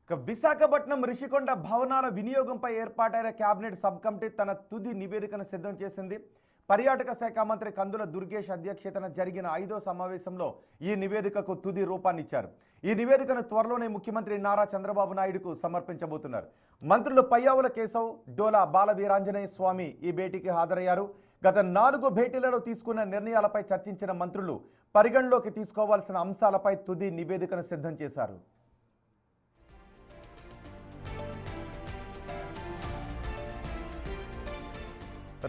విశాఖపట్నం రిషికొండ భవనాల వినియోగంపై ఏర్పాటైన కేబినెట్ సబ్ కమిటీ తన తుది నివేదికను సిద్ధం చేసింది. పర్యాటక శాఖ మంత్రి కందుల దుర్గేష్ అధ్యక్షతన జరిగిన 5వ సమావేశంలో ఈ నివేదికకు తుది రూపాన్నిచ్చారు. ఈ నివేదికను త్వరలోనే ముఖ్యమంత్రి నారా చంద్రబాబు నాయుడుకు సమర్పించబోతున్నారు. మంత్రులు పయ్యావుల కేశవ్, డోలా బాలవీరాంజనేయ స్వామి ఈ భేటీకి హాజరయ్యారు. గత 4 భేటీలలో తీసుకున్న నిర్ణయాలపై చర్చించిన మంత్రులు పరిగణలోకి తీసుకోవాల్సిన అంశాలపై తుది నివేదికను సిద్ధం చేశారు.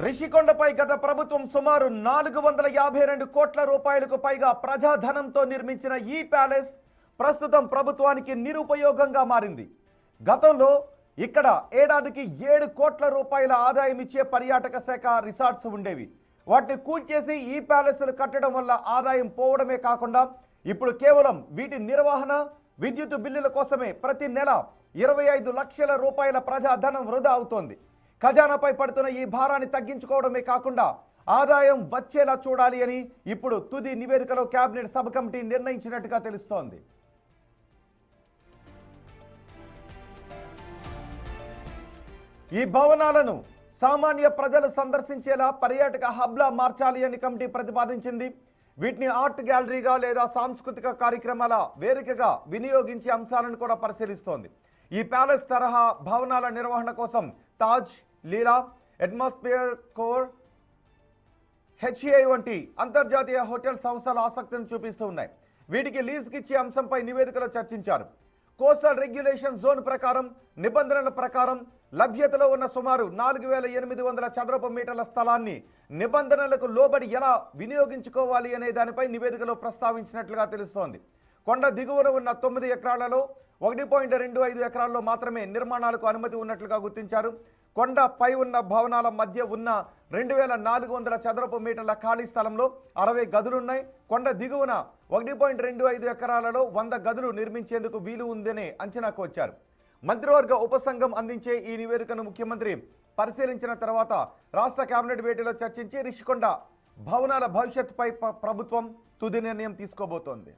రిషికొండపై గత ప్రభుత్వం సుమారు 452 కోట్ల రూపాయలకు పైగా ప్రజాధనంతో నిర్మించిన ఈ ప్యాలెస్ ప్రస్తుతం ప్రభుత్వానికి నిరుపయోగంగా మారింది. గతంలో ఇక్కడ ఏడాదికి 7 కోట్ల రూపాయల ఆదాయం ఇచ్చే పర్యాటక శాఖ రిసార్ట్స్ ఉండేవి. వాటిని కూల్చేసి ఈ ప్యాలెస్లు కట్టడం వల్ల ఆదాయం పోవడమే కాకుండా ఇప్పుడు కేవలం వీటి నిర్వహణ, విద్యుత్ బిల్లుల కోసమే ప్రతి నెల 25 లక్షల రూపాయల ప్రజాధనం వృధా అవుతోంది. ఖజానాపై పడుతున్న ఈ భారాన్ని తగ్గించుకోవడమే కాకుండా ఆదాయం వచ్చేలా చూడాలి అని ఇప్పుడు తుది నివేదికలో కేబినెట్ సబ్ కమిటీ నిర్ణయించినట్టుగా తెలుస్తోంది. ఈ భవనాలను సామాన్య ప్రజలు సందర్శించేలా పర్యాటక హబ్లా మార్చాలి అని కమిటీ ప్రతిపాదించింది. వీటిని ఆర్ట్ గ్యాలరీగా లేదా సాంస్కృతిక కార్యక్రమాల వేదికగా వినియోగించే అంశాలను కూడా పరిశీలిస్తోంది. ఈ ప్యాలెస్ తరహా భవనాల నిర్వహణ కోసం తాజ్, లీలా, అట్మాస్ఫియర్ కోర్, హెచ్ఏఐ వంటి అంతర్జాతీయ హోటల్ సంస్థలు ఆసక్తిని చూపిస్తూ ఉన్నాయి. వీటికి లీజుకి ఇచ్చే అంశంపై నివేదికలో చర్చించారు. కోస్టల్ రెగ్యులేషన్ జోన్ ప్రకారం, నిబంధనల ప్రకారం లభ్యతలో ఉన్న సుమారు 4800 చదరపు మీటర్ల స్థలాన్ని నిబంధనలకు లోబడి ఎలా వినియోగించుకోవాలి అనే దానిపై నివేదికలో ప్రస్తావించినట్లుగా తెలుస్తోంది. కొండ దిగువన ఉన్న 9 ఎకరాలలో 1.25 ఎకరాల్లో మాత్రమే నిర్మాణాలకు అనుమతి ఉన్నట్లుగా గుర్తించారు. కొండ పై ఉన్న భవనాల మధ్య ఉన్న 2400 చదరపు మీటర్ల ఖాళీ స్థలంలో 60 గదులున్నాయి. కొండ దిగువన 1.25 ఎకరాలలో 100 గదులు నిర్మించేందుకు వీలు ఉందని అంచనాకు వచ్చారు. మంత్రివర్గ ఉపసంఘం అందించే ఈ నివేదికను ముఖ్యమంత్రి పరిశీలించిన తర్వాత రాష్ట్ర కేబినెట్ భేటీలో చర్చించి రిషికొండ భవనాల భవిష్యత్తుపై ప్రభుత్వం తుది నిర్ణయం తీసుకోబోతోంది.